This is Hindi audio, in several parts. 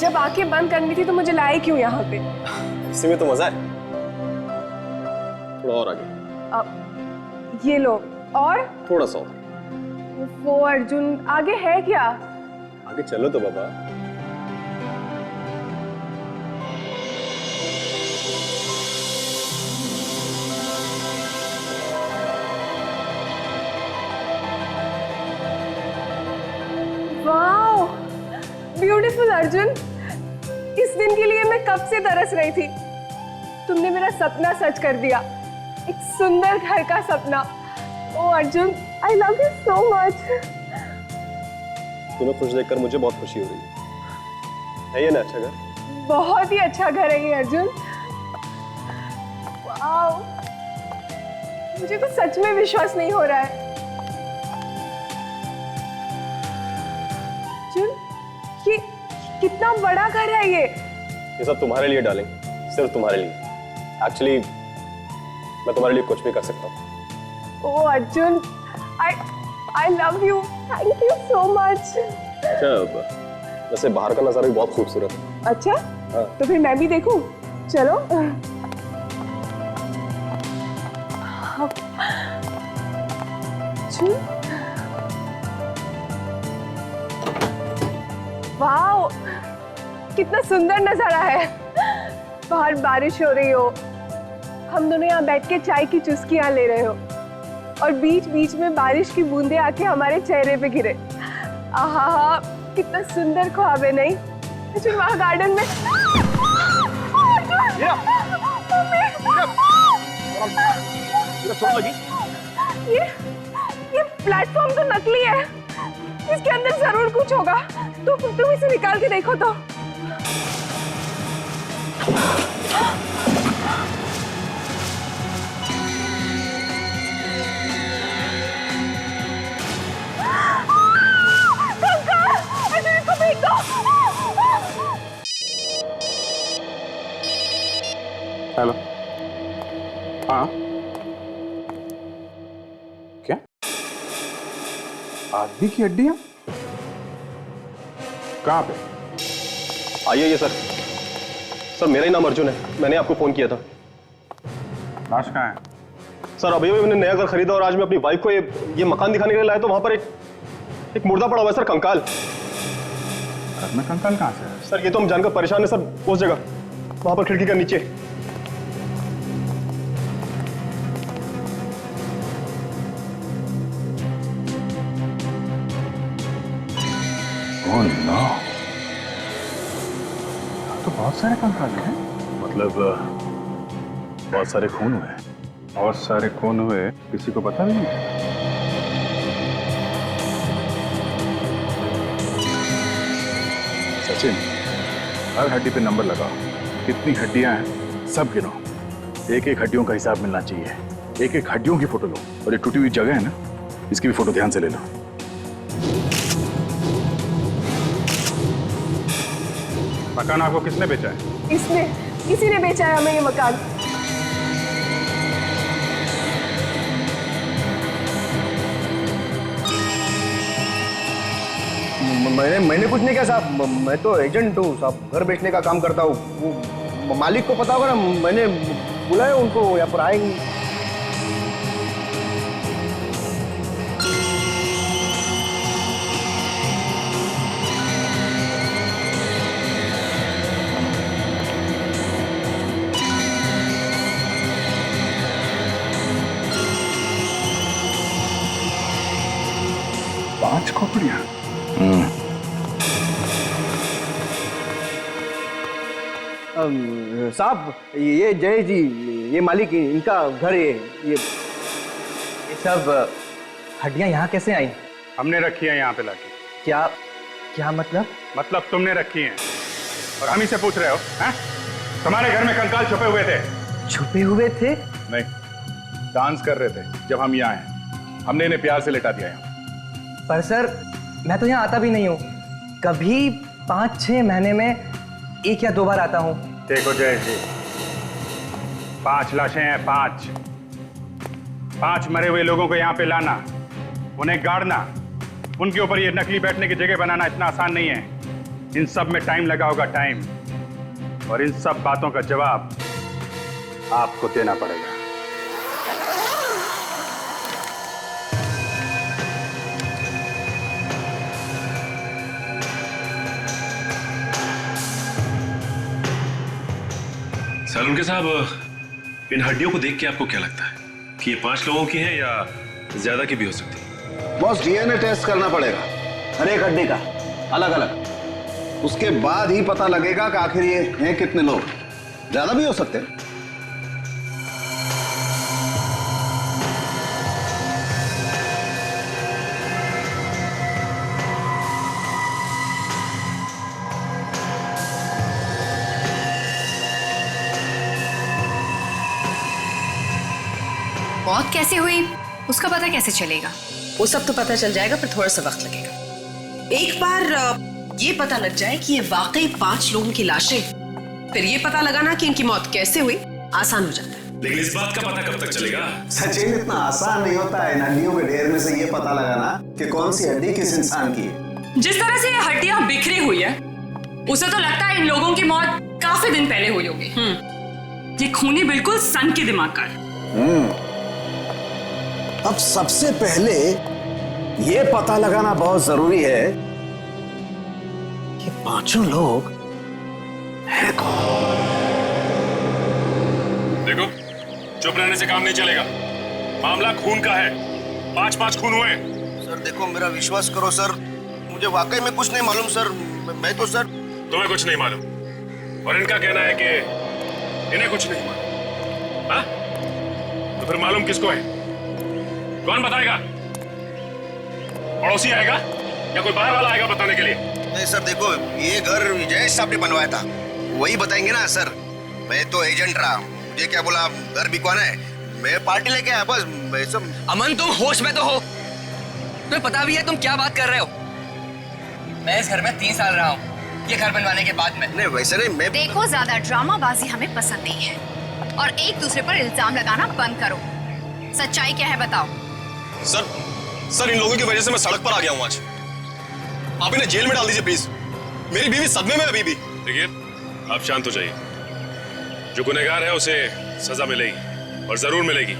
जब आंखें बंद करनी थी तो मुझे लाए क्यों यहाँ पे? इसी में तो मजा है। थोड़ा और आगे। ये लो। और थोड़ा सा और। वो अर्जुन, आगे है क्या? आगे चलो तो बाबा। Wow, beautiful Arjun. इस दिन के लिए मैं कब से तरस रही थी। तुमने मेरा सपना सच कर दिया, एक सुंदर घर का सपना। ओ Arjun, I love you so much. तुम्हें खुश देखकर मुझे बहुत खुशी हो रही है ये ना अच्छा घर? बहुत ही अच्छा घर है ये अर्जुन। वाओ, मुझे तो सच में विश्वास नहीं हो रहा है। अर्जुन, ये कितना बड़ा घर है ये सब तुम्हारे लिए डालें, सिर्फ तुम्हारे लिए। एक्चुअली मैं तुम्हारे लिए कुछ भी कर सकता हूँ। ओ Arjun, I love you. Thank you so much. अच्छा, वैसे बाहर का नजारा भी बहुत खूबसूरत है। अच्छा? हाँ। तो फिर मैं भी देखूं? चलो। वाओ, कितना सुंदर नजारा है। बाहर बारिश हो रही हो, हम दोनों यहाँ बैठ के चाय की चुस्कियां ले रहे हो और बीच बीच में बारिश की बूंदें आके हमारे चेहरे पे गिरे। आहा, कितना सुंदर ख्वाब है नहीं? फिर वहाँ गार्डन में ये प्लेटफॉर्म तो नकली है, इसके अंदर जरूर कुछ होगा। तुम इसे निकाल के देखो तो। हेलो। हाँ, क्या आदमी की हड्डियां कहाँ पे? आइए सर। सर मेरा ही नाम अर्जुन है, मैंने आपको फोन किया था। लाश कहाँ है? सर अभी मैंने नया घर खरीदा और आज मैं अपनी वाइफ को ये मकान दिखाने के लिए लाया तो वहां पर एक मुर्दा पड़ा हुआ है सर, कंकाल। घर में कंकाल कहाँ से है? सर ये तो हम जानकर परेशान है सर, उस जगह वहां पर खिड़की के नीचे। ओह नो, तो बहुत सारे कंकाल हैं। मतलब बहुत सारे खून हुए। बहुत सारे खून हुए, किसी को पता भी नहीं चला। सचिन, हर हड्डी पे नंबर लगाओ, कितनी हड्डियां हैं सब गिनो। एक एक हड्डियों का हिसाब मिलना चाहिए। एक एक हड्डियों की फोटो लो, और ये टूटी हुई जगह है ना, इसकी भी फोटो ध्यान से ले लो। मकान आपको किसने बेचा है? किसी ने बेचा है हमें ये मकान। मैंने कुछ नहीं किया साहब, मैं तो एजेंट हूँ साहब, घर बेचने का काम करता हूँ। वो मालिक को पता होगा ना, मैंने बुलाया उनको, यहाँ पर आएंगे। पांच खोपड़ियां। साहब ये जय जी, ये मालिक इनका घर है। ये सब हड्डियां यहाँ कैसे आई? हमने रखी है यहाँ पे लाके। क्या मतलब? मतलब तुमने रखी हैं और हम ही से पूछ रहे हो? हैं? तुम्हारे घर में कंकाल छुपे हुए थे। छुपे हुए थे? नहीं, डांस कर रहे थे जब हम यहाँ आए। हमने इन्हें प्यार से लेटा दिया यहाँ। पर सर, मैं तो यहाँ आता भी नहीं हूँ। कभी 5-6 महीने में 1 या 2 बार आता हूँ। देखो जय जी, 5 लाशें हैं, 5 मरे हुए लोगों को यहाँ पे लाना, उन्हें गाड़ना, उनके ऊपर ये नकली बैठने की जगह बनाना इतना आसान नहीं है। इन सब में टाइम लगा होगा, टाइम, और इन सब बातों का जवाब आपको देना पड़ेगा। सालुंके साहब, इन हड्डियों को देख के आपको क्या लगता है कि ये 5 लोगों की है या ज्यादा की भी हो सकती है? बॉस, डीएनए टेस्ट करना पड़ेगा हर एक हड्डी का अलग अलग। उसके बाद ही पता लगेगा कि आखिर ये हैं कितने लोग। ज्यादा भी हो सकते हैं। मौत कैसे हुई उसका पता कैसे चलेगा? वो सब तो पता चल जाएगा, पर थोड़ा सा वक्त लगेगा। एक बार ये पता लग जाए कि ये वाकई 5 लोगों की लाशें, फिर ये पता लगाना कि इनकी मौत कैसे हुई आसान हो जाता है। लेकिन इस बात का पता कब तक चलेगा? सचिन, इतना आसान नहीं होता है हड्डियों के ढेर में से ये पता लगाना कि कौन सी हड्डी किस इंसान की है। जिस तरह से ये हड्डियां बिखरी हुई है, उसे तो लगता है इन लोगों की मौत काफी दिन पहले हुई होगी। ये खूनी बिल्कुल सन के दिमाग का है। अब सबसे पहले ये पता लगाना बहुत जरूरी है कि 5 लोग हैं कौन। देखो, चुप रहने से काम नहीं चलेगा। मामला खून का है। 5 खून हुए। सर देखो, मेरा विश्वास करो सर, मुझे वाकई में कुछ नहीं मालूम सर। मैं तो सर। तुम्हें कुछ नहीं मालूम और इनका कहना है कि इन्हें कुछ नहीं मालूम। हाँ? तो फिर मालूम किसको है? कौन बताएगा? पड़ोसी आएगा या कोई बाहर वाला आएगा बताने के लिए? नहीं सर देखो, ये घर विजय साहब ने बनवाया था, वही बताएंगे ना सर। मैं तो एजेंट रहा, मुझे क्या बोला, घर भी कौन है, मैं पार्टी लेके आया बस। मैं सब। अमन, तुम होश में तो हो? तुम्हें पता भी है तुम क्या बात कर रहे हो? मैं इस घर में 3 साल रहा हूँ, ये घर बनवाने के बाद में। नहीं वैसे नहीं, मैं। देखो, ज्यादा ड्रामाबाजी हमें पसंद नहीं है और एक दूसरे पर इल्जाम लगाना बंद करो। सच्चाई क्या है बताओ। सर इन लोगों की वजह से मैं सड़क पर आ गया हूँ आज। आप इन्हें जेल में डाल दीजिए प्लीज। मेरी बीवी सदमे में अभी भी। देखिए, आप शांत हो जाइए। जो गुनहगार है उसे सजा मिलेगी और जरूर मिलेगी।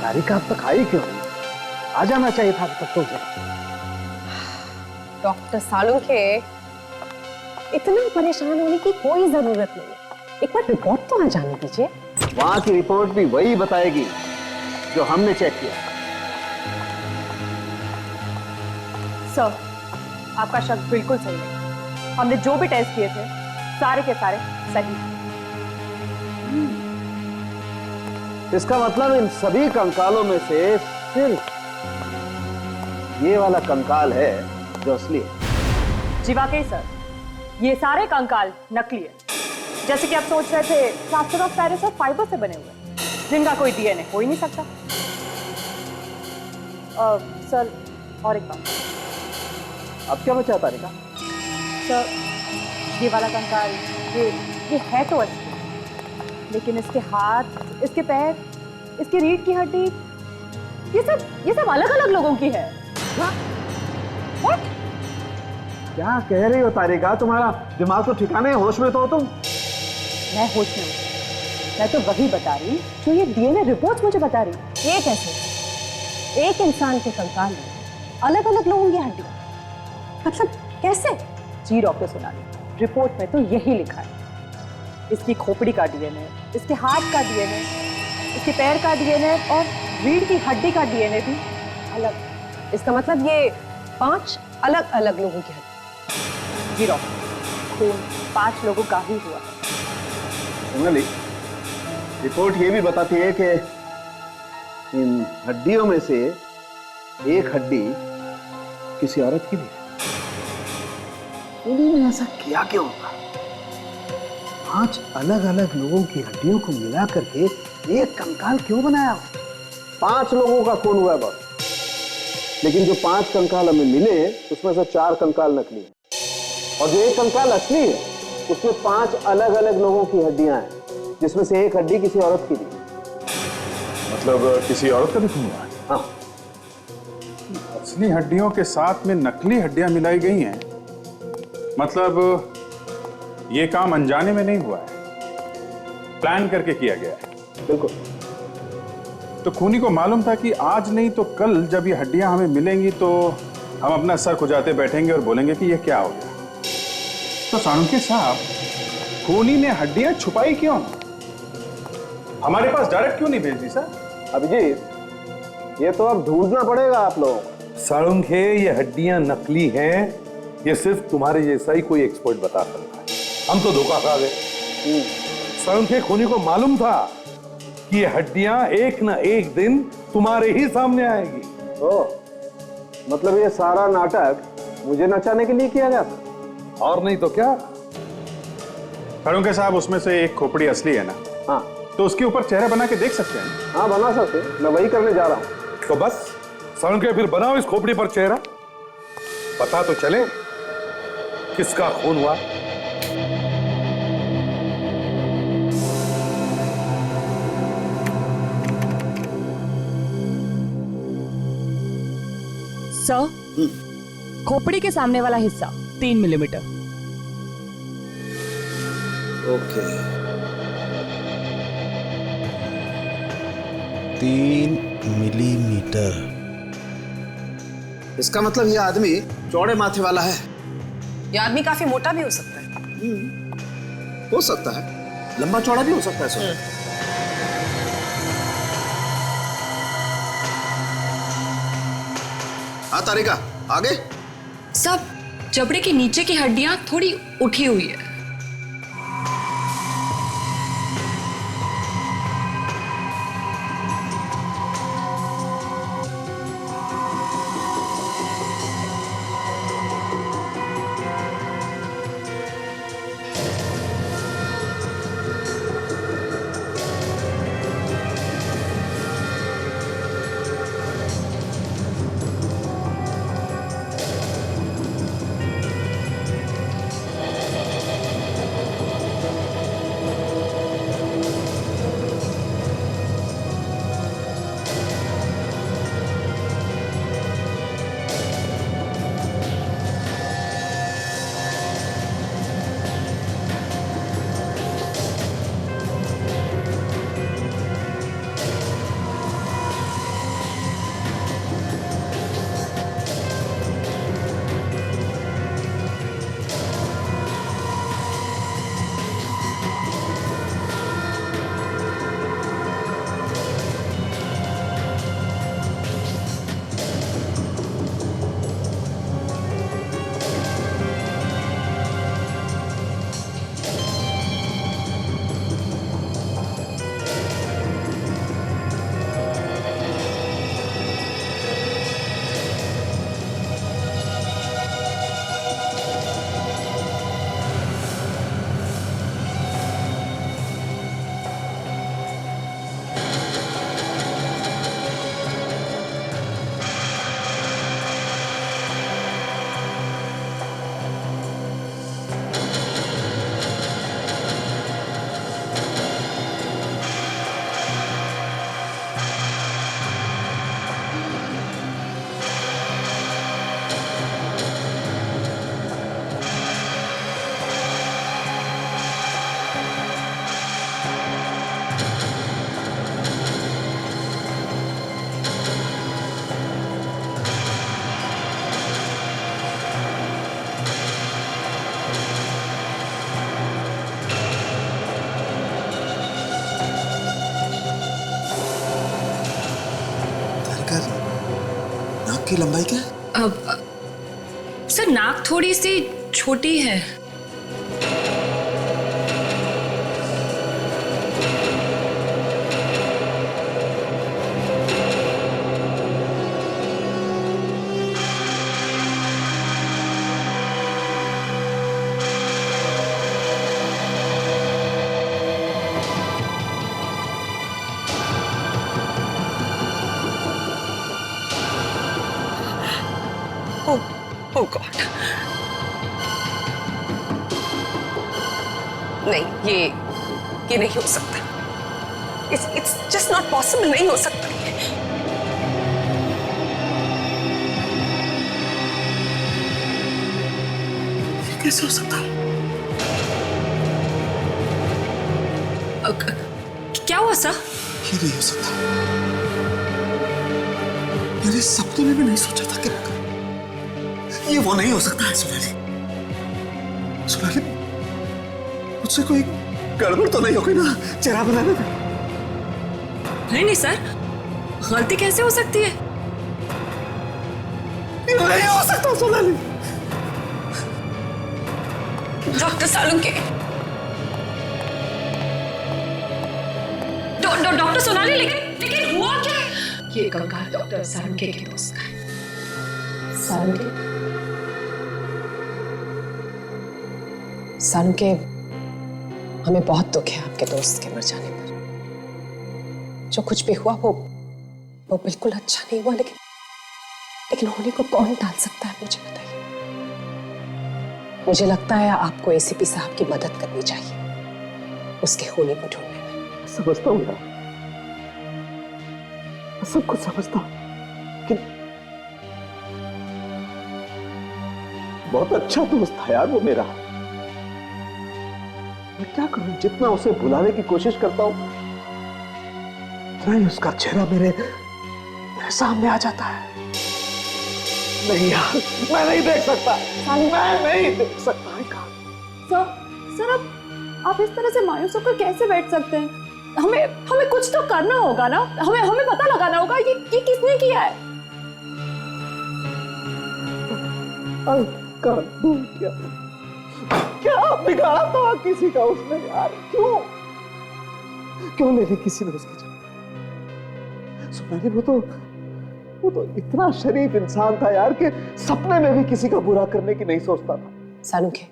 तारिका अब तक आई क्यों? आ जाना चाहिए था अब तक तो। डॉक्टर सालुंके, इतना परेशान होने की कोई जरूरत नहीं है। एक बार रिपोर्ट तो आ जाने दीजिए। वहां की रिपोर्ट भी वही बताएगी जो हमने चेक किया। सर, आपका शक बिल्कुल सही है। हमने जो भी टेस्ट किए थे सारे के सारे सही हैं। इसका मतलब इन सभी कंकालों में से सिर्फ ये वाला कंकाल है जो असली है। जी वाकई सर, ये सारे कंकाल नकली है। जैसे कि आप सोच रहे थे, प्लास्टर ऑफ पेरिस और फाइबर से बने हुए, जिनका कोई डीएनए हो ही नहीं सकता। सर, और एक बात। अब क्या बचा तारिका? सर, ये वाला कंकाल ये है तो असली, लेकिन इसके हाथ, इसके पैर, इसकी रीढ़ की हड्डी, ये सब अलग अलग लोगों की है। What? क्या कह रही हो तारिका? तुम्हारा दिमाग तो ठिकाने है, होश में तो हो तुम? मैं होश में हूँ। मैं तो वही बता रही जो ये डीएनए रिपोर्ट्स मुझे बता रही। ये कैसे? एक इंसान के कंकाल में अलग अलग लोगों की हड्डियां, मतलब कैसे? जी डॉक्टर सोनाली, रिपोर्ट में तो यही लिखा है। इसकी खोपड़ी का डीएनए, इसके हाथ का डीएनए, इसके पैर का डीएनए और रीढ़ की हड्डी का डीएनए भी अलग। इसका मतलब ये 5 अलग अलग लोगों की हड्डी। जी डॉक्टर, खून 5 लोगों का ही हुआ है। सोनाली, रिपोर्ट ये भी बताती है कि इन हड्डियों में से एक हड्डी किसी औरत की भी है। उन्होंने ऐसा किया क्यों होगा? 5 अलग अलग लोगों की हड्डियों को मिला करके एक कंकाल क्यों बनाया? 5 लोगों का खून हुआ है बस, लेकिन जो 5 कंकाल हमें मिले उसमें से 4 कंकाल नकली हैं। और जो एक कंकाल असली है उसमें 5 अलग अलग लोगों की हड्डियां हैं, जिसमें से एक हड्डी किसी औरत की थी। मतलब किसी औरत का भी खून हुआ है? हाँ, असली हड्डियों के साथ में नकली हड्डियां मिलाई गई हैं। मतलब ये काम अनजाने में नहीं हुआ है, प्लान करके किया गया है। बिल्कुल। तो खूनी को मालूम था कि आज नहीं तो कल जब ये हड्डियां हमें मिलेंगी तो हम अपना सर खुजाते बैठेंगे और बोलेंगे कि ये क्या हो गया। तो साळुंखे साहब, खूनी ने हड्डियां छुपाई क्यों? हमारे पास डायरेक्ट क्यों नहीं भेज दी सर? अभिजीत, ये तो अब ढूंढना पड़ेगा आप लोगों को। साळुंखे, ये हड्डियां नकली हैं, ये सिर्फ तुम्हारे जैसा ही कोई एक्सपर्ट बता सकता है। हम तो धोखा खा गए। साळुंखे, खूनी को मालूम था कि ये हड्डियां एक ना एक दिन तुम्हारे ही सामने आएगी। मतलब ये सारा नाटक मुझे नचाने के लिए किया गया था? और नहीं तो क्या। साळुंखे साहब, उसमें से एक खोपड़ी असली है ना? हाँ। तो उसके ऊपर चेहरा बना के देख सकते हैं? हाँ, बना सकते, मैं वही करने जा रहा हूं। तो बस साळुंखे, फिर बनाओ इस खोपड़ी पर चेहरा, पता तो चले किसका खून हुआ। सर, खोपड़ी के सामने वाला हिस्सा 3 मिलीमीटर। Okay, 3 millimetre. इसका मतलब ये आदमी चौड़े माथे वाला है। ये आदमी काफी मोटा भी हो सकता है। हो सकता है, लंबा चौड़ा भी हो सकता है सर। हाँ तारिका, आगे। सब जबड़े के नीचे की हड्डियां थोड़ी उठी हुई है। की लंबाई क्या है? सर, नाक थोड़ी सी छोटी है। Oh God. नहीं, ये नहीं हो सकता। It's just not possible, नहीं हो सकता। ये कैसे हो सकता? क्या हुआ सर? ये नहीं हो सकता। मैंने सपने में भी नहीं सोचा था कि ये वो नहीं हो सकता है। सोनाली, सोनाली, मुझसे कोई गड़बड़ तो नहीं हो गई ना चेहरा बनाने में? नहीं सर, गलती कैसे हो सकती है? ये नहीं हो सकता सोनाली। डॉक्टर सालुंके, डॉक्टर सोनाली, लेकिन हुआ क्या? ये कंकाल डॉक्टर सालुंके के दोस्त का है। सालुंके, हमें बहुत दुख है आपके दोस्त के मर जाने पर। जो कुछ भी हुआ वो बिल्कुल अच्छा नहीं हुआ, लेकिन होने को कौन टाल सकता है, मुझे बताइए। मुझे लगता है आपको एसीपी साहब की मदद करनी चाहिए उसके होने को ढूंढने में। समझता हूँ यार, सब कुछ समझता हूँ, लेकिन बहुत अच्छा दोस्त था यार वो मेरा। मैं क्या करूं, जितना उसे भुलाने की कोशिश करता हूं उतना ही उसका चेहरा मेरे सामने आ जाता है। नहीं यार, मैं नहीं देख सकता, मैं नहीं देख सकता। सर आप इस तरह से मायूस होकर कैसे बैठ सकते हैं? हमें कुछ तो करना होगा ना, हमें पता लगाना होगा ये किसने किया है। क्या बिगाड़ा था किसी का उसने यार? क्यों ले ली किसी ने उसकी जान? सोनाली, वो तो इतना शरीफ इंसान था यार कि सपने में भी किसी का बुरा करने की नहीं सोचता था। सालुंके,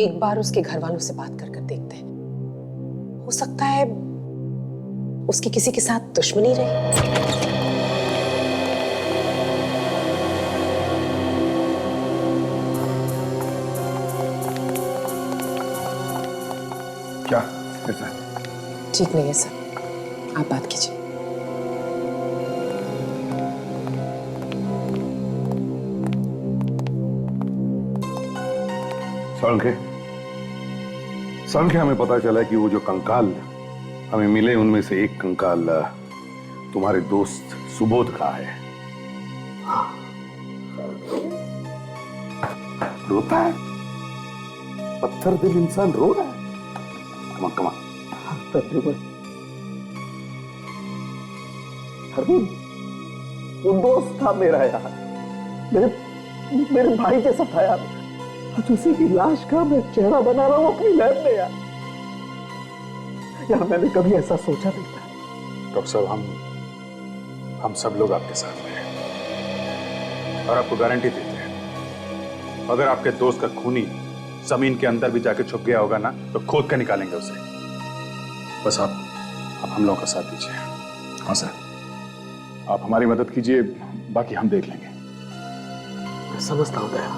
एक बार उसके घर वालों से बात कर देखते हैं, हो सकता है उसकी किसी के साथ दुश्मनी रही। क्या कैसा है? ठीक नहीं है सर, आप बात कीजिए। सालुंके, हमें पता चला कि वो जो कंकाल हमें मिले उनमें से एक कंकाल तुम्हारे दोस्त सुबोध का है। रोता है, पत्थर दिल इंसान रो रहा है। कमा वो दोस्त था मेरा यार, मेरे भाई जैसा था यार। आज उसी की लाश का मैं चेहरा बना रहा हूं अपनी लैब में यार। मैंने कभी ऐसा सोचा नहीं था। डॉक्टर साहब, हम सब लोग आपके साथ में हैं और आपको गारंटी देते हैं, अगर आपके दोस्त का खूनी जमीन के अंदर भी जाके छुप गया होगा ना, तो खोद कर निकालेंगे उसे। बस आप हम लोगों का साथ दीजिए। हाँ सर, आप हमारी मदद कीजिए, बाकी हम देख लेंगे। मैं समझता हूँ दया,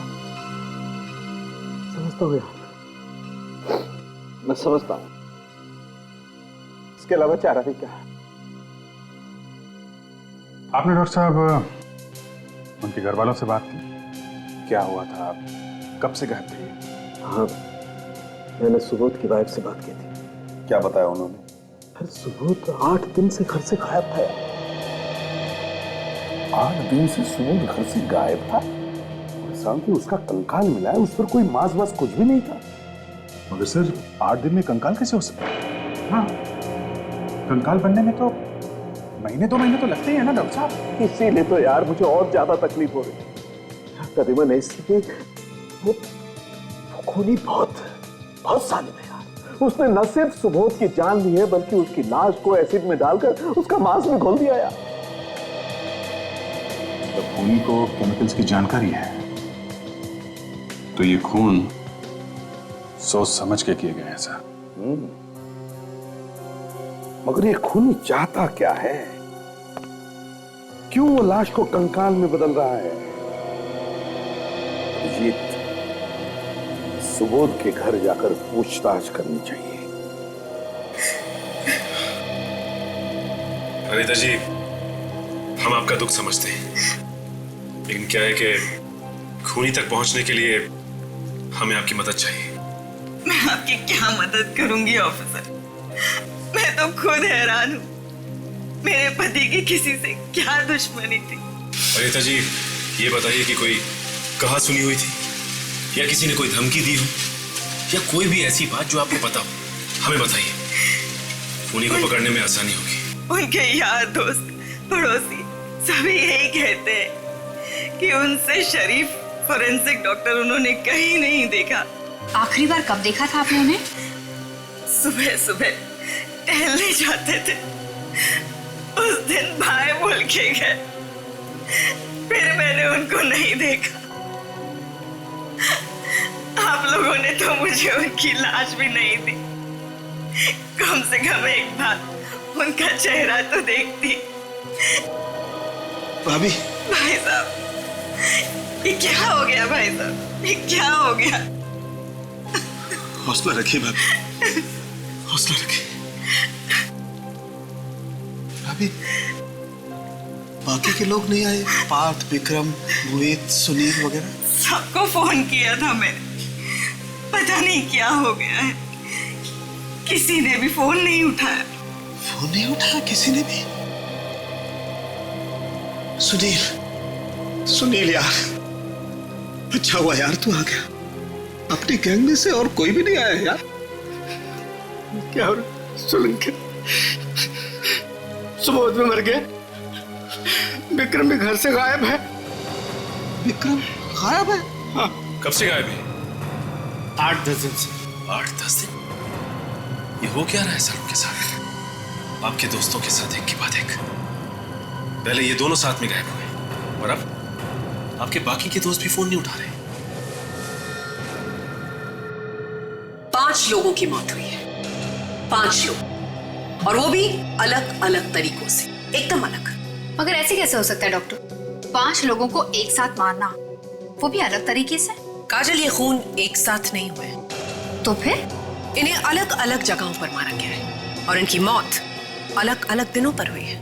समझता हूँ यार, मैं समझता हूँ। इसके अलावा चारा भी क्या है? आपने डॉक्टर साहब उनके घर वालों से बात की? क्या हुआ था, आप कब से गायब थे? हाँ, मैंने सुबोध की वाइफ से बात की थी। क्या बताया उन्होंने? सुबोध 8 दिन से घर से गायब था यार। 8 दिन से सुबोध घर से गायब था? कि उसका कंकाल मिला है, उस पर कोई मांस वास कुछ भी नहीं था। मगर सर, 8 दिन में कंकाल कैसे हो सकता है? हाँ, कंकाल बनने में तो महीने तो लगते ही है ना डॉक्टर साहब। इसीलिए तो यार मुझे और ज्यादा तकलीफ हो रही है। तकरीबन इसलिए वो खूनी बहुत जालिम है यार। उसने न सिर्फ सुबोध की जान ली है, बल्कि उसकी लाश को एसिड में डालकर उसका मांस में घोल दिया यार। तो खूनी को केमिकल्स की जानकारी है, तो ये खून सोच समझ के किए गए हैं सर। मगर ये खूनी चाहता क्या है? क्यों वो लाश को कंकाल में बदल रहा है? सुबोध के घर जाकर पूछताछ करनी चाहिए। अनीता जी, हम आपका दुख समझते हैं, लेकिन क्या है कि खूनी तक पहुंचने के लिए हमें आपकी मदद चाहिए। मैं आपकी क्या मदद करूंगी ऑफिसर? मैं तो खुद हैरान हूँ। मेरे पति की किसी से क्या दुश्मनी थी? अनीता जी, ये बताइए कि कोई कहा सुनी हुई थी, या किसी ने कोई धमकी दी हो, या कोई भी ऐसी बात जो आपको पता हो, हमें बताइए। खूनी को पकड़ने में आसानी होगी। उनके यार, दोस्त, पड़ोसी सभी यही कहते हैं कि उनसे शरीफ फोरेंसिक डॉक्टर उन्होंने कहीं नहीं देखा। आखिरी बार कब देखा था आपने उन्हें? सुबह सुबह टहलने जाते थे, उस दिन भाई बोल के गए, फिर मैंने उनको नहीं देखा। आप लोगों ने तो मुझे उनकी लाश भी नहीं दी। कम से कम एक बार उनका चेहरा तो देखती। भाभी, भाई साहब, ये क्या हो गया? भाई साहब, ये क्या हो गया? हौसला रखिए भाभी, हौसला रखिए। भाभी, बाकी के लोग नहीं आए? पार्थ, विक्रम, मोहित, सुनील वगैरह? सबको फोन किया था मैंने, पता नहीं क्या हो गया है। किसी ने भी फोन नहीं उठाया। फोन नहीं उठाया किसी ने भी? सुनील यार, अच्छा हुआ यार तू आ गया। अपनी गैंग में से और कोई भी नहीं आया यार। क्या हो रहा? सोलंकी सुबोध में मर गया, विक्रम भी घर से गायब है। विक्रम गायब है? हाँ। कब से गायब है? 8-10 दिन से। 8-10 दिन? ये हो क्या रहा है सर के साथ? आपके दोस्तों के साथ एक की बात एक। पहले ये दोनों साथ में गायब हुए, और अब आपके बाकी के दोस्त भी फोन नहीं उठा रहे। 5 लोगों की मौत हुई है, 5 लोग, और वो भी अलग अलग तरीकों से, एकदम अलग। मगर ऐसे कैसे हो सकता है डॉक्टर? 5 लोगों को एक साथ मारना, वो भी अलग तरीके से? काजल, ये खून एक साथ नहीं हुए। तो फिर? इन्हें अलग अलग जगहों पर मारा गया है, और इनकी मौत अलग अलग दिनों पर हुई है।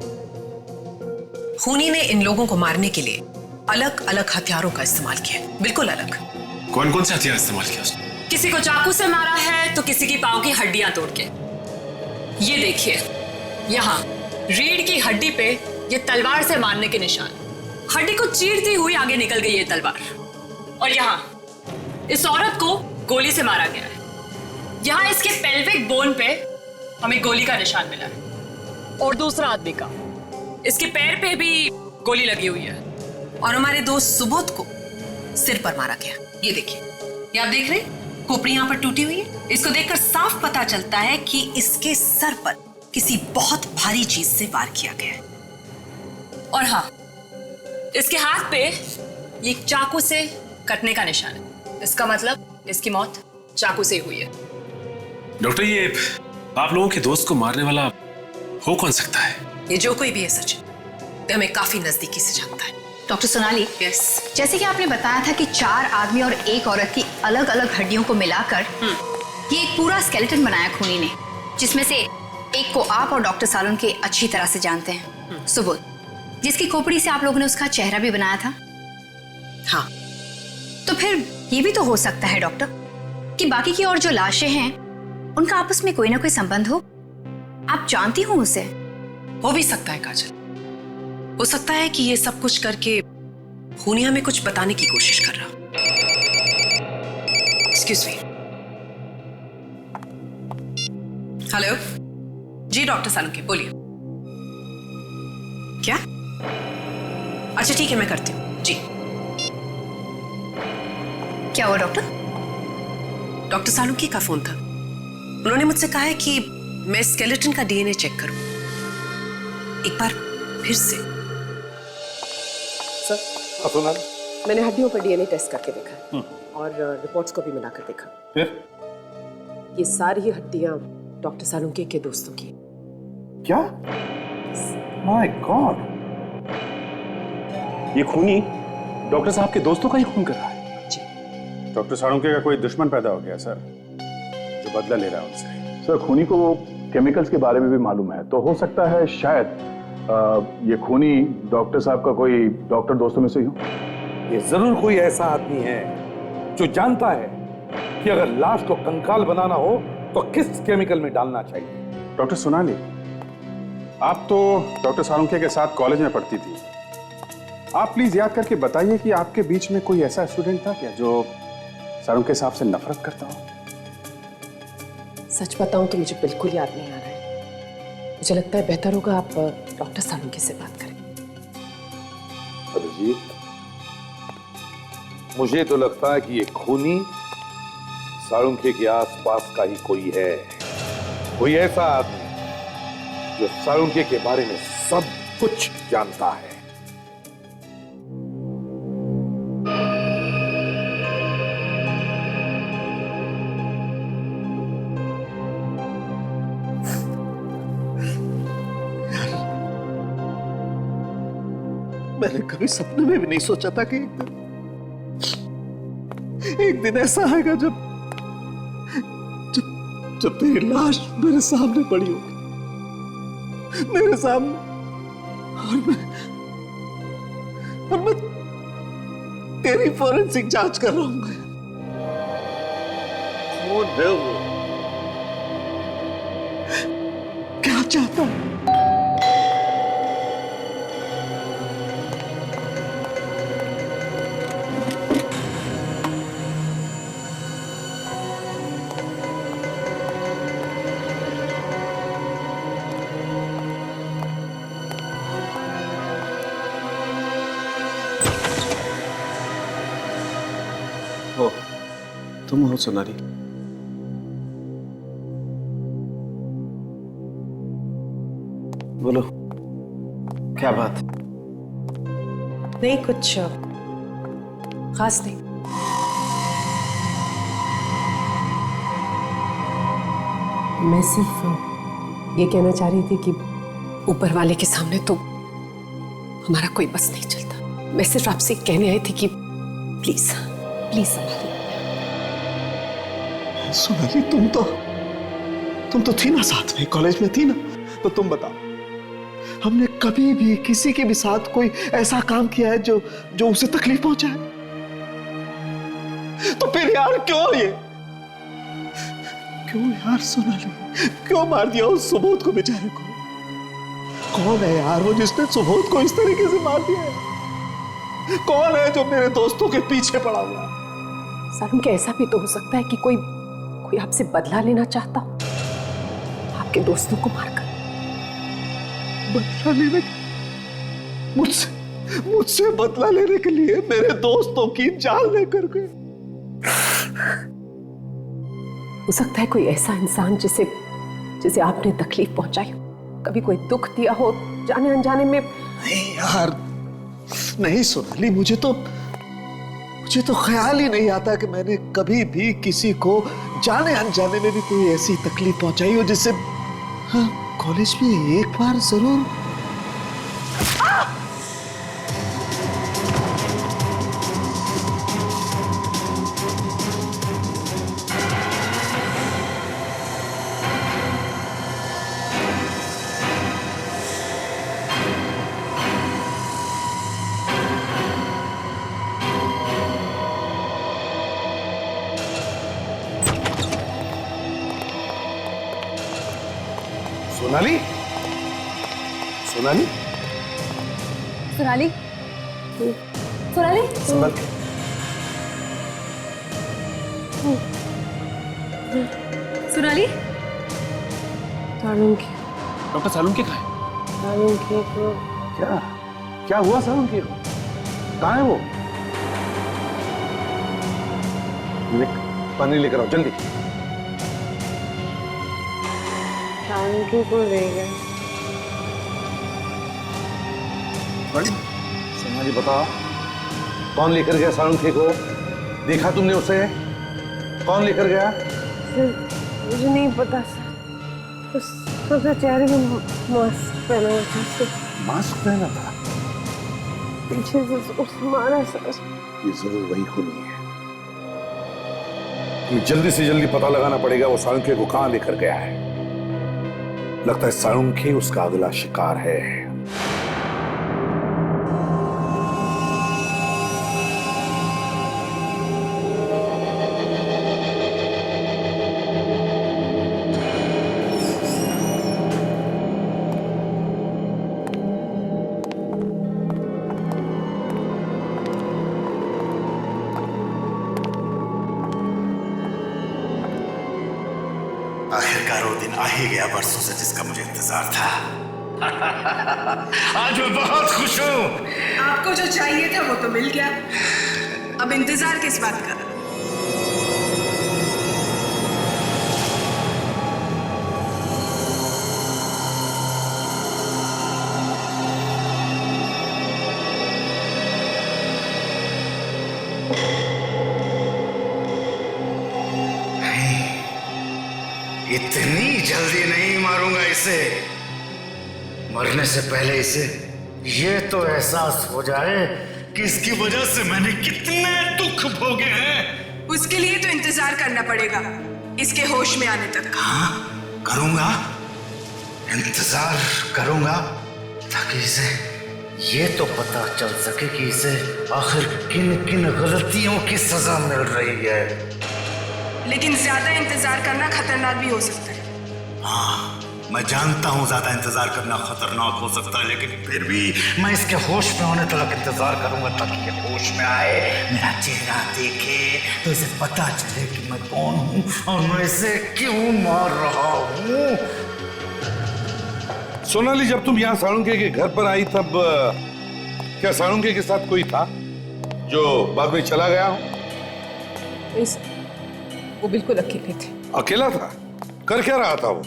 खूनी ने इन लोगों को मारने के लिए अलग अलग हथियारों का इस्तेमाल किया, बिल्कुल अलग। कौन कौन से हथियार इस्तेमाल किया उसने? किसी को चाकू से मारा है तो किसी की पांव की हड्डियां तोड़ के। ये देखिए, यहाँ रीढ़ की हड्डी पे ये तलवार से मारने के निशान, हड्डी को चीरती हुई आगे निकल गई ये तलवार। और यहाँ इस औरत को गोली से मारा गया है। यहाँ इसके पेल्विक बोन पे हमें गोली का निशान मिला है, और दूसरा आदमी का इसके पैर पे भी गोली लगी हुई है। और हमारे दोस्त सुबोध को सिर पर मारा गया। ये देखिए, ये आप देख रहे हैं, खोपड़ी यहाँ पर टूटी हुई है। इसको देखकर साफ पता चलता है कि इसके सर पर किसी बहुत भारी चीज से वार किया गया है। और हाँ, इसके हाथ पे ये चाकू से कटने का निशान है। इसका मतलब इसकी मौत चाकू से हुई है। डॉक्टर, ये आप लोगों के दोस्त को मारने वाला हो कौन सकता है? ये जो कोई भी है सचिन, तो हमें काफी नजदीकी से जानता है। डॉक्टर सोनाली, यस, जैसे कि आपने बताया था कि 4 आदमी और एक औरत की अलग अलग हड्डियों को मिलाकर ये एक पूरा स्केलेटन बनाया खूनी ने, जिसमें से एक को आप और डॉक्टर सालुंके अच्छी तरह से जानते हैं, सुबोध, जिसकी खोपड़ी से आप लोगों ने उसका चेहरा भी बनाया था। हाँ, तो फिर ये भी तो हो सकता है डॉक्टर कि बाकी की और जो लाशें हैं उनका आपस में कोई ना कोई संबंध हो। आप जानती हो उसे? हो भी सकता है काजल, हो सकता है कि ये सब कुछ करके खूनी हमें कुछ बताने की कोशिश कर रहा। Excuse me. हेलो जी, डॉक्टर सालुंके बोलिए। क्या? अच्छा ठीक है, मैं करती हूँ जी। क्या हुआ डॉक्टर? डॉक्टर सालुंके का फोन था। उन्होंने मुझसे कहा है कि मैं स्केलेटन का डीएनए चेक करूं एक बार फिर से। सर, सोनाली, मैंने हड्डियों पर डीएनए टेस्ट करके देखा है और रिपोर्ट्स को भी मिलाकर देखा। फिर ये सारी हड्डियां डॉक्टर सालुंके के दोस्तों की। क्या? माय गॉड, ये खूनी डॉक्टर साहब के दोस्तों का ही खून कर रहा है। जी, डॉक्टर साळुंखे का कोई दुश्मन पैदा हो गया सर, जो बदला ले रहा है उनसे। सर खूनी को केमिकल्स के बारे में भी मालूम है, तो हो सकता है शायद ये खूनी डॉक्टर साहब का कोई डॉक्टर दोस्तों में से ही हो। ये जरूर कोई ऐसा आदमी है जो जानता है कि अगर लाश को कंकाल बनाना हो तो किस केमिकल में डालना चाहिए। डॉक्टर सोनाली, आप तो डॉक्टर साळुंखे के साथ कॉलेज में पढ़ती थी, आप प्लीज याद करके बताइए कि आपके बीच में कोई ऐसा स्टूडेंट था क्या जो साळुंखे साहब से नफरत करता हो? सच बताऊं तो मुझे बिल्कुल याद नहीं आ रहा है। मुझे लगता है बेहतर होगा आप डॉक्टर साळुंखे से बात करें। अभिजीत, मुझे तो लगता है कि ये खूनी साळुंखे के आसपास का ही कोई है, कोई ऐसा आदमी जो साळुंखे के बारे में सब कुछ जानता है। मैंने कभी सपने में भी नहीं सोचा था कि एक दिन ऐसा आएगा जब जब जब तेरी लाश मेरे सामने पड़ी होगी, मेरे सामने, और मैं तेरी फॉरेंसिक जांच कर रहा हूं। कौन है वो? क्या चाहता है? तुम हो सोनाली? बोलो, क्या बात? नहीं, कुछ खास नहीं। मैं सिर्फ ये कहना चाह रही थी कि ऊपर वाले के सामने तो हमारा कोई बस नहीं चलता। मैं सिर्फ आपसे कहने आई थी कि प्लीज प्लीज संभालिए। सोनाली, तुम तो थी ना साथ में, कॉलेज में थी ना, तो तुम बताओ, हमने कभी भी किसी के भी साथ कोई ऐसा काम किया है जो उसे तकलीफ पहुंचाए? तो फिर यार क्यों यार सोनाली, क्यों मार दिया उस सुबोध को बेचारे को? कौन है यार वो जिसने सुबोध को इस तरीके से मार दिया है? कौन है जो मेरे दोस्तों के पीछे पड़ा हुआ है? साळुंखे, ऐसा भी तो हो सकता है कि कोई आपसे बदला लेना चाहता हो, आपके दोस्तों को मारकर। बदला लेने? मुझसे बदला लेने के लिए मेरे दोस्तों की जान लेकर गए। हो सकता है कोई ऐसा इंसान जिसे आपने तकलीफ पहुंचाई हो, कभी कोई दुख दिया हो जाने अनजाने में। नहीं यार, नहीं सोनाली, मुझे तो ख्याल ही नहीं आता कि मैंने कभी भी किसी को जाने अनजाने में भी कोई ऐसी तकलीफ पहुंचाई हो जिससे, हाँ, कॉलेज में एक बार जरूर। सोनाली, सोनाली, सोनाली, सोनाली, संभल के। सोनाली, साळुंखे, डॉक्टर साळुंखे कहाँ है? साळुंखे को क्या हुआ साळुंखे को? कहाँ है वो? पानी लेकर आओ जल्दी। साळुंखे को ले गए। सोनाली, बताओ, कौन लेकर गया साळुंखे को? देखा तुमने उसे? कौन लेकर गया? मुझे नहीं पता सर, उसके चेहरे में मास्क पहना हुआ था सर। मास्क पहना था? पीछे से उस मारा सर। ये जरूर वही खूनी है। हमें जल्दी से जल्दी पता लगाना पड़ेगा वो साळुंखे को कहां लेकर गया है। लगता है साळुंखे उसका अगला शिकार है। आखिरकार वो दिन आ ही गया बरसों से जिसका मुझे इंतजार था। आज मैं बहुत खुश हूँ। आपको जो चाहिए था वो तो मिल गया, अब इंतजार किस बात का? इतनी जल्दी नहीं मारूंगा इसे। मरने से पहले इसे ये तो एहसास हो जाए कि इसकी वजह से मैंने कितने दुख भोगे हैं। उसके लिए तो इंतजार करना पड़ेगा, इसके होश में आने तक। हाँ, करूंगा, इंतजार करूंगा, ताकि इसे ये तो पता चल सके कि इसे आखिर किन किन गलतियों की सजा मिल रही है। लेकिन ज्यादा इंतजार करना खतरनाक भी हो सकता है। हाँ, मैं जानता हूँ ज्यादा इंतजार करना खतरनाक हो सकता है, लेकिन फिर भी मैं इसके होश में होने तक इंतजार करूंगा, ताकि ये होश में आए, मेरा चेहरा देखे, तो इसे पता चले कि मैं कौन हूँ और मैं इसे क्यों मार रहा हूँ। सोनाली, जब तुम यहाँ साळुंखे के घर पर आई तब क्या साळुंखे के साथ कोई था जो बाद में चला गया हो? वो बिल्कुल अकेले थे। अकेला था? कर क्या रहा था वो?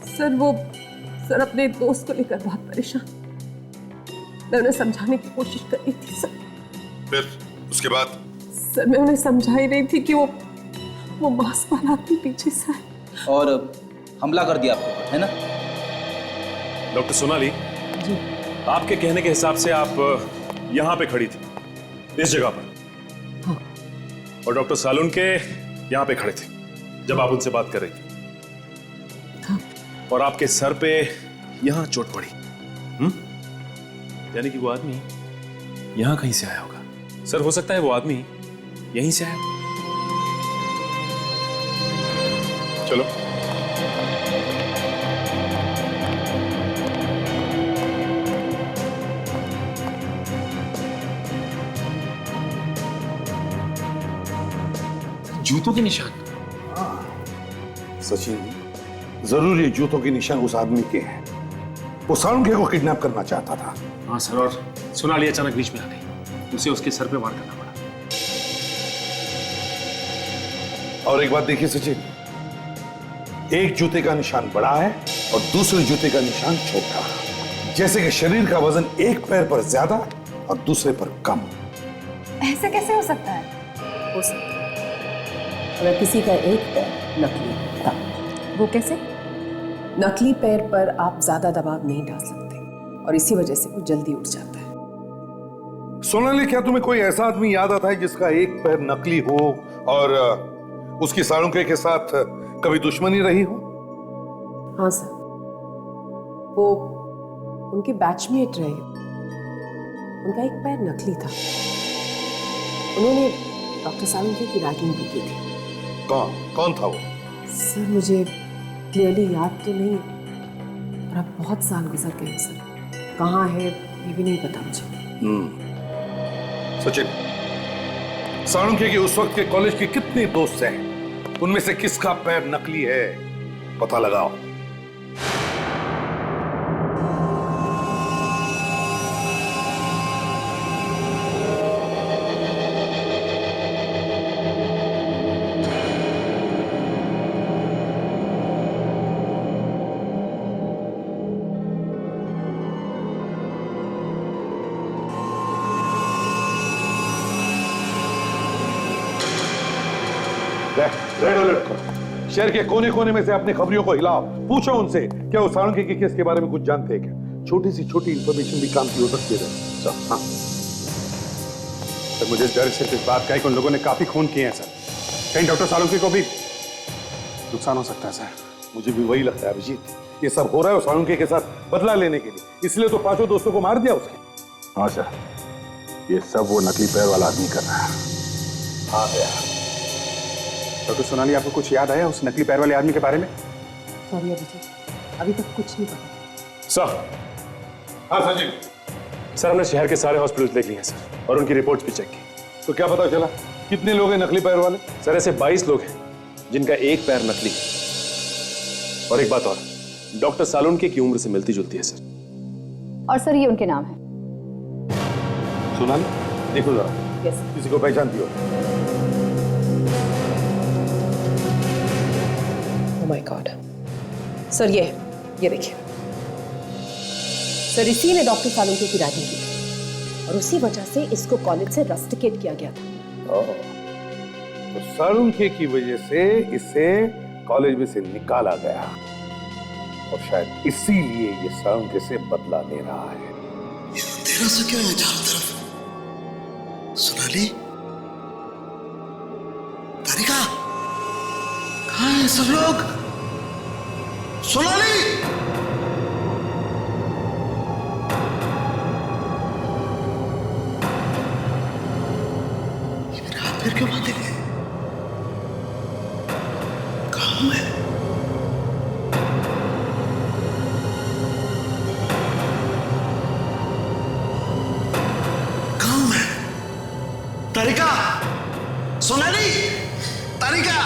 सर अपने दोस्त को लेकर बहुत परेशान। मैं उन्हें समझाने की कोशिश कर रही थी सर। फिर उसके बाद? सर मैं उन्हें समझा ही रही थी कि वो मास्क वाला आदमी पीछे से है और हमला कर दिया आपके ऊपर, है ना? डॉक्टर सोनाली जी, आपके कहने के हिसाब से आप यहाँ पे खड़ी थी, इस जगह पर। हाँ। और डॉक्टर साळुंखे यहाँ पे खड़े थे जब आप उनसे बात कर रही थी। हाँ। और आपके सर पे यहाँ चोट पड़ी। यानी कि वो आदमी यहाँ कहीं से आया होगा। सर, हो सकता है वो आदमी यहीं से आया। चलो। जूतों के निशान। सचिन, जरूर ये जूतों के निशान उस आदमी के हैं। वो साळुंखे को किडनैप करना चाहता था। हाँ सर, और सोनाली अचानक बीच में आ गई, उसे उसके सर पे वार करना पड़ा। और एक बात देखिए सचिन, एक जूते का निशान बड़ा है और दूसरे जूते का निशान छोटा। जैसे कि शरीर का वजन एक पैर पर ज्यादा और दूसरे पर कम। ऐसे कैसे हो सकता है? हो सकता है अगर किसी का एक पैर नकली था। वो कैसे? नकली पैर पर आप ज्यादा दबाव नहीं डाल सकते और इसी वजह से वो जल्दी उठ जाता है। सोनाली, क्या तुम्हें कोई ऐसा आदमी याद आता है जिसका एक पैर नकली हो और उसकी साळुंखे के साथ कभी दुश्मनी रही हो? हाँ सर, वो उनके बैचमेट रहे। उनका एक पैर नकली था। उन्होंने डॉक्टर साळुंखे की रैगिंग भी की थी। कौन था वो? सर मुझे क्लियरली याद तो नहीं, और अब बहुत साल गुजर गए सर। कहाँ है ये भी नहीं पता मुझे। सचिन, साळुंखे के उस वक्त के कॉलेज के कितने दोस्त हैं? उनमें से किसका पैर नकली है, पता लगाओ। रेड अलर्ट करो। शहर के कोने कोने में से अपनी खबरियों को हिलाओ। पूछो उनसे क्या वो साळुंखे के केस के बारे में कुछ जानते हैं क्या? छोटी सी छोटी इंफॉर्मेशन भी काम की हो सकती है। हाँ सर, मुझे डर सिर्फ इस बात का है कि उन लोगों ने काफी खून किए हैं सर। कहीं डॉक्टर सालुंके को भी नुकसान हो सकता है सर। मुझे भी वही लगता है अभिजीत, ये सब हो रहा है सालुंके के साथ बदला लेने के लिए, इसलिए तो 5 दोस्तों को मार दिया उसने। हाँ सर, ये सब वो नकली पैर वाला आदमी कर रहा है। आ गया। डॉक्टर सोनाली, आपको कुछ याद आया उस नकली पैर वाले आदमी के बारे में? सॉरी अभिजीत, अभी तक कुछ नहीं पता। सर। हाँ सचिन। सर, हमने शहर के सारे हॉस्पिटल देख लिए हैं सर, और उनकी रिपोर्ट्स भी चेक की। तो क्या पता चला? कितने लोग हैं नकली पैर वाले? सर, ऐसे 22 लोग हैं जिनका एक पैर नकली है। और एक बात और, डॉक्टर सालुंके की उम्र से मिलती जुलती है सर। और सर ये उनके नाम है। सोनाली देखो जरा, किसी को पहचानती हो? ओह माय गॉड सर, ये देखिए सर, इसी ने डॉक्टर सालुंके की रैगिंग की थी और उसी वजह से इसको कॉलेज से रस्टिकेट किया गया था। तो सालुंके की वजह से इसे कॉलेज में से निकाला गया और शायद इसीलिए ये सालुंके से बदला ले रहा है। तेरा से क्यों है चारों तरफ? सोनाली, तारिका, कहाँ हैं सब लोग? सोनाली, ये मेरे हाथ फिर क्यों बांधे गए? कहाँ हूं मैं? तारिका, सोनाली, तारिका,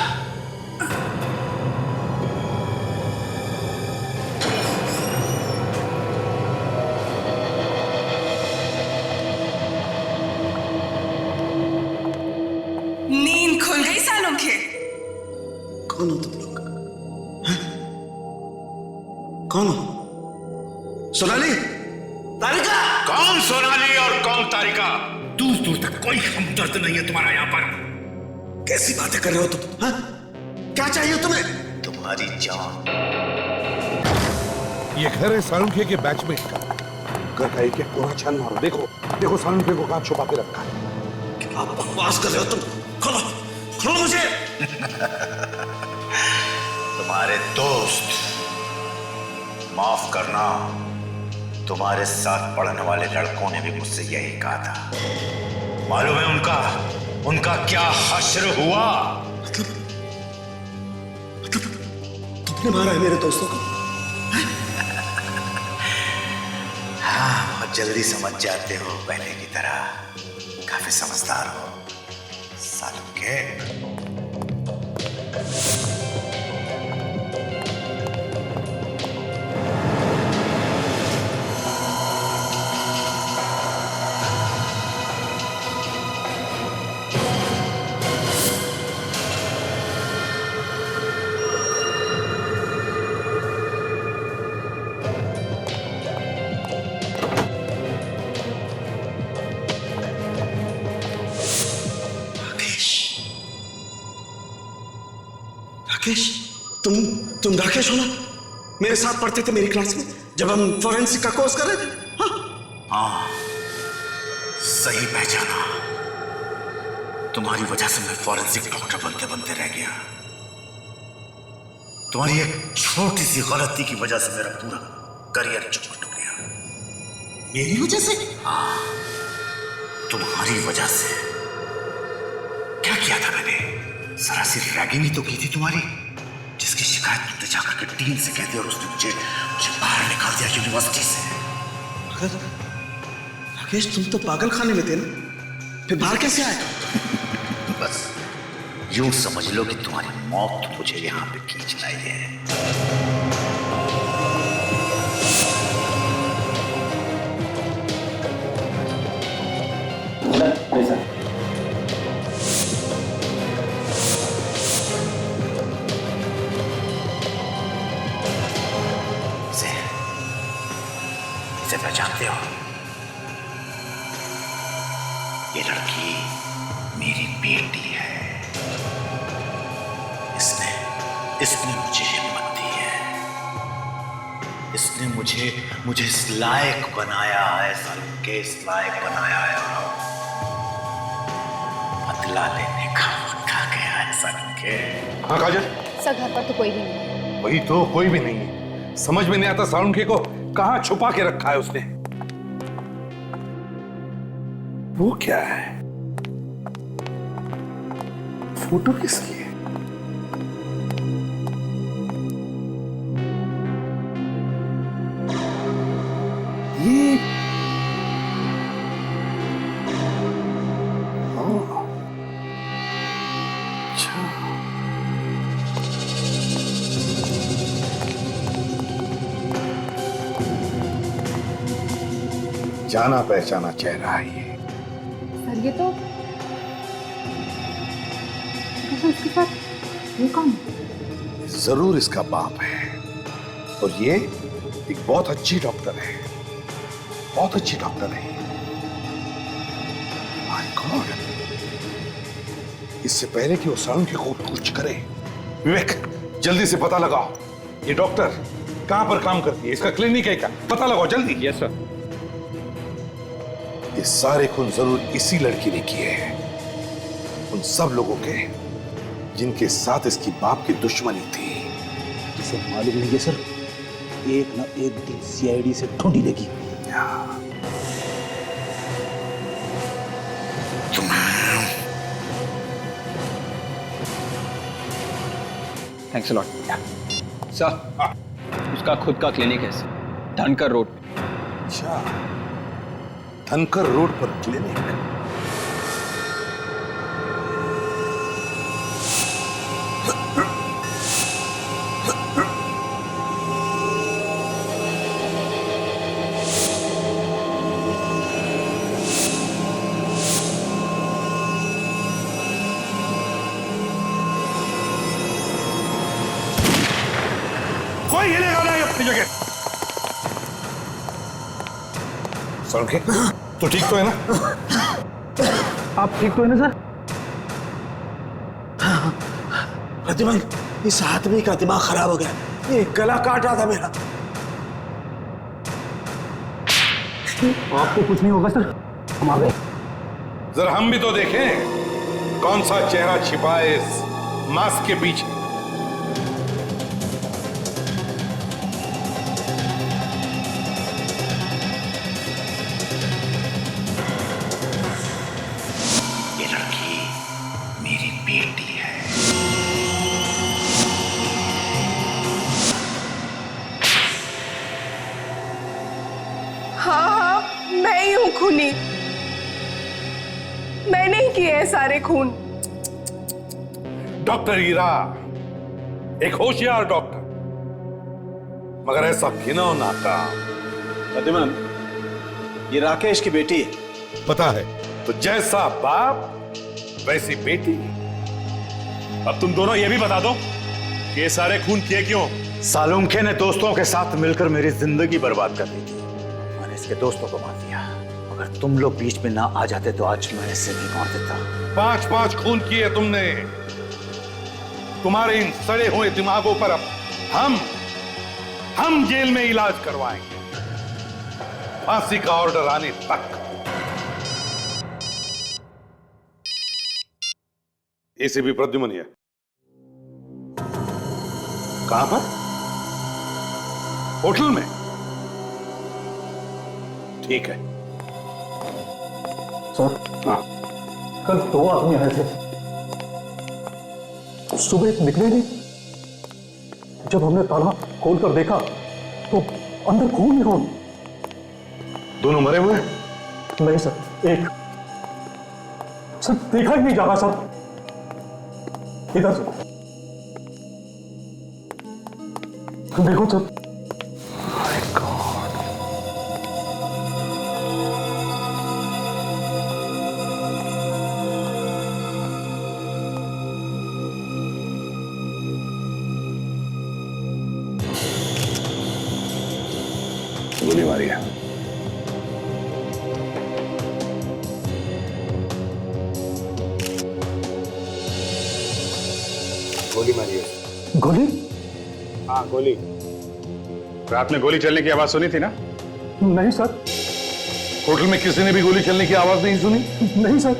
नींद खुल गई सालुंके? कौन हो तुम लोग? हैं? कौन हो? सोनाली, तारिका। कौन सोनाली और कौन तारिका? दूर दूर तक कोई हमदर्द नहीं है तुम्हारा यहाँ पर। कैसी बातें कर रहे हो तुम? हाँ? क्या चाहिए तुम्हें? तुम्हारी जान। ये घर है सालुंके के बैचमेट का। घर का एक पूरा छान मारो। देखो देखो सालुंके को कहाँ छुपा के रखा है। क्या बकवास कर रहे हो तुम? खोलो खोलो मुझे। तुम्हारे दोस्त, माफ करना, तुम्हारे साथ पढ़ने वाले लड़कों ने भी मुझसे यही कहा था। मालूम है उनका क्या हश्र हुआ? मतलब तुमने मारा है मेरे दोस्तों को? हाँ, बहुत जल्दी समझ जाते हो, पहले की तरह काफी समझदार हो सालुंके। राकेश, तुम राकेश हो ना? मेरे साथ पढ़ते थे मेरी क्लास में जब हम फॉरेंसिक का कोर्स कर रहे थे। हाँ, सही पहचाना। तुम्हारी वजह से मैं फॉरेंसिक डॉक्टर बनते बनते रह गया। तुम्हारी एक छोटी सी गलती की वजह से मेरा पूरा करियर चौपट हो गया। मेरी वजह से? हाँ, तुम्हारी वजह से। क्या किया था मैंने? सरासर रैगिंग ही तो की थी तुम्हारी, जिसकी शिकायत तुमने जाकर के डीन से कह दी और उसने मुझे बाहर निकाल दिया यूनिवर्सिटी से। राकेश, तुम तो पागल खाने में थे ना, फिर बाहर कैसे आए? बस यूं समझ लो कि तुम्हारी मौत मुझे यहाँ पे खींच लाई है। इसे पहचानते हो? ये लड़की मेरी बेटी है। इसने मुझे हिम्मत दी है। इसने मुझे इस लायक बनाया है, सालुंके, इस लायक बनाया है। बदला लेने का वक्त आ गया है सनम के। हाँ काजल, सर घर पर तो कोई भी नहीं है। वही तो, कोई भी नहीं है। समझ में नहीं आता सालुंखे को कहां छुपा के रखा है उसने। वो क्या है? फोटो किसकी है? ये जाना पहचाना चेहरा है ये। सर ये तो इसके साथ ये कौन? जरूर इसका बाप है, और ये एक बहुत अच्छी डॉक्टर है, बहुत अच्छी डॉक्टर है। माय गॉड, इससे पहले कि वो सालुंखे को कुछ करे, विवेक जल्दी से पता लगाओ ये डॉक्टर कहां पर काम करती है, इसका क्लिनिक है क्या, पता लगाओ जल्दी। Yes sir. ये सारे खून जरूर इसी लड़की ने किए हैं, उन सब लोगों के जिनके साथ इसकी बाप की दुश्मनी थी। जिसे मालूम नहीं है सर, एक ना एक दिन सीआईडी से ढूंढी लेगी। Thanks a lot sir. उसका खुद का क्लिनिक है सर, धनकर रोड। अच्छा, धनकर रोड पर क्लिनिक। कोई हिलेगा नहीं अपनी जगह। सालुंखे, तो ठीक तो है ना? आप ठीक तो है ना सर? प्रतिमन, इस आदमी का दिमाग खराब हो गया, ये गला काट रहा था मेरा। आपको कुछ नहीं होगा सर, हम आ गए। जरा हम भी तो देखें कौन सा चेहरा छिपा है इस मास्क के पीछे। ये लड़की मेरी बेटी है। हाँ हाँ, मैं ही हूँ खूनी। मैंने ही किए हैं सारे खून। डॉक्टर हीरा एक होशियार डॉक्टर, मगर ऐसा घिनौना काम। प्रतिमन, ये राकेश की बेटी है। पता है, तो जैसा बाप वैसी बेटी। अब तुम दोनों ये भी बता दो कि ये सारे खून किए क्यों? सालुंखे ने दोस्तों के साथ मिलकर मेरी जिंदगी बर्बाद कर दी थी। मैंने इसके दोस्तों को मार दिया। अगर तुम लोग बीच में ना आ जाते तो आज मैं इसे भी मार देता। 5-5 खून किए तुमने। तुम्हारे इन सड़े हुए दिमागों पर अब हम जेल में इलाज करवाएंगे, फांसी का ऑर्डर आने तक। एसीपी प्रद्युमन है। कहां पर? होटल में। ठीक है सर। हाँ, कल 2 आदमी आए थे, सुबह निकले नहीं। जब हमने ताला खोलकर देखा तो अंदर खून ही खून। दोनों मरे हुए? नहीं सर, एक सर देखा ही नहीं जा रहा सर। इधर से देखो सर। गोली मारी है। गोली मारी है। गोली? हाँ गोली। रात में गोली चलने की आवाज सुनी थी ना? नहीं सर। होटल में किसी ने भी गोली चलने की आवाज नहीं सुनी? नहीं सर।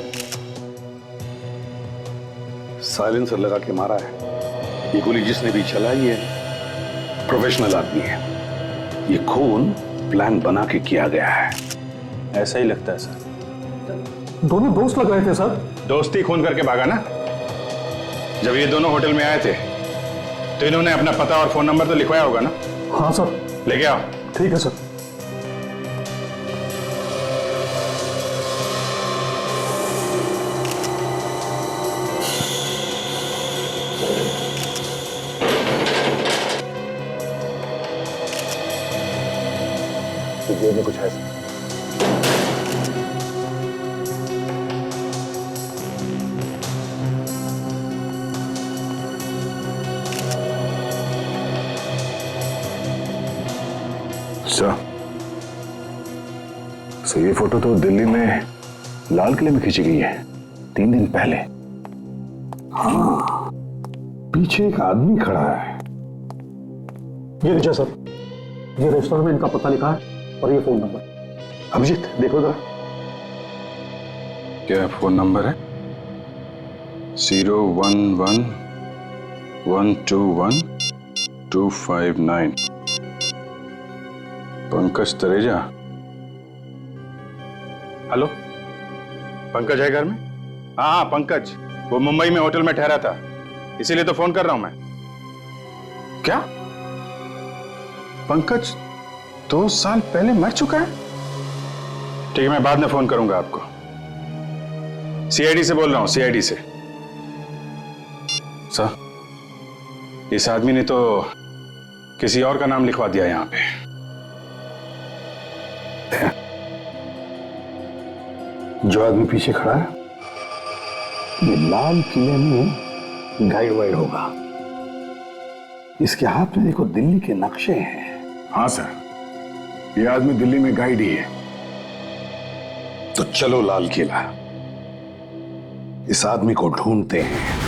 साइलेंसर लगा के मारा है। ये गोली जिसने भी चलाई है प्रोफेशनल आदमी है। ये खून प्लान बना के किया गया है। ऐसा ही लगता है सर। दोनों दोस्त लग रहे थे सर। दोस्ती खून करके भागा ना। जब ये दोनों होटल में आए थे तो इन्होंने अपना पता और फोन नंबर तो लिखवाया होगा ना। हाँ सर। लेके आओ। ठीक है सर। जेब में कुछ है सर, ये फोटो तो दिल्ली में लाल किले में खींची गई है 3 दिन पहले। हाँ, पीछे एक आदमी खड़ा है। ये लीजिए सर, ये रेस्टोरेंट में इनका पता लिखा है और ये फोन नंबर। अभिजीत देखो जरा। क्या फोन नंबर है? 011121259। पंकज तरेजा। हेलो, पंकज है घर में? हाँ हाँ पंकज, वो मुंबई में होटल में ठहरा था, इसीलिए तो फोन कर रहा हूं मैं। क्या पंकज 2 साल पहले मर चुका है? ठीक है, मैं बाद में फोन करूंगा आपको। सीआईडी से बोल रहा हूं, सीआईडी से। सर, इस आदमी ने तो किसी और का नाम लिखवा दिया यहां पे। जो आदमी पीछे खड़ा है ये लाल किले में गाइड वाइड होगा। इसके हाथ में देखो दिल्ली के नक्शे हैं। हाँ सर, ये आदमी दिल्ली में गाइड ही है। तो चलो लाल किला, इस आदमी को ढूंढते हैं।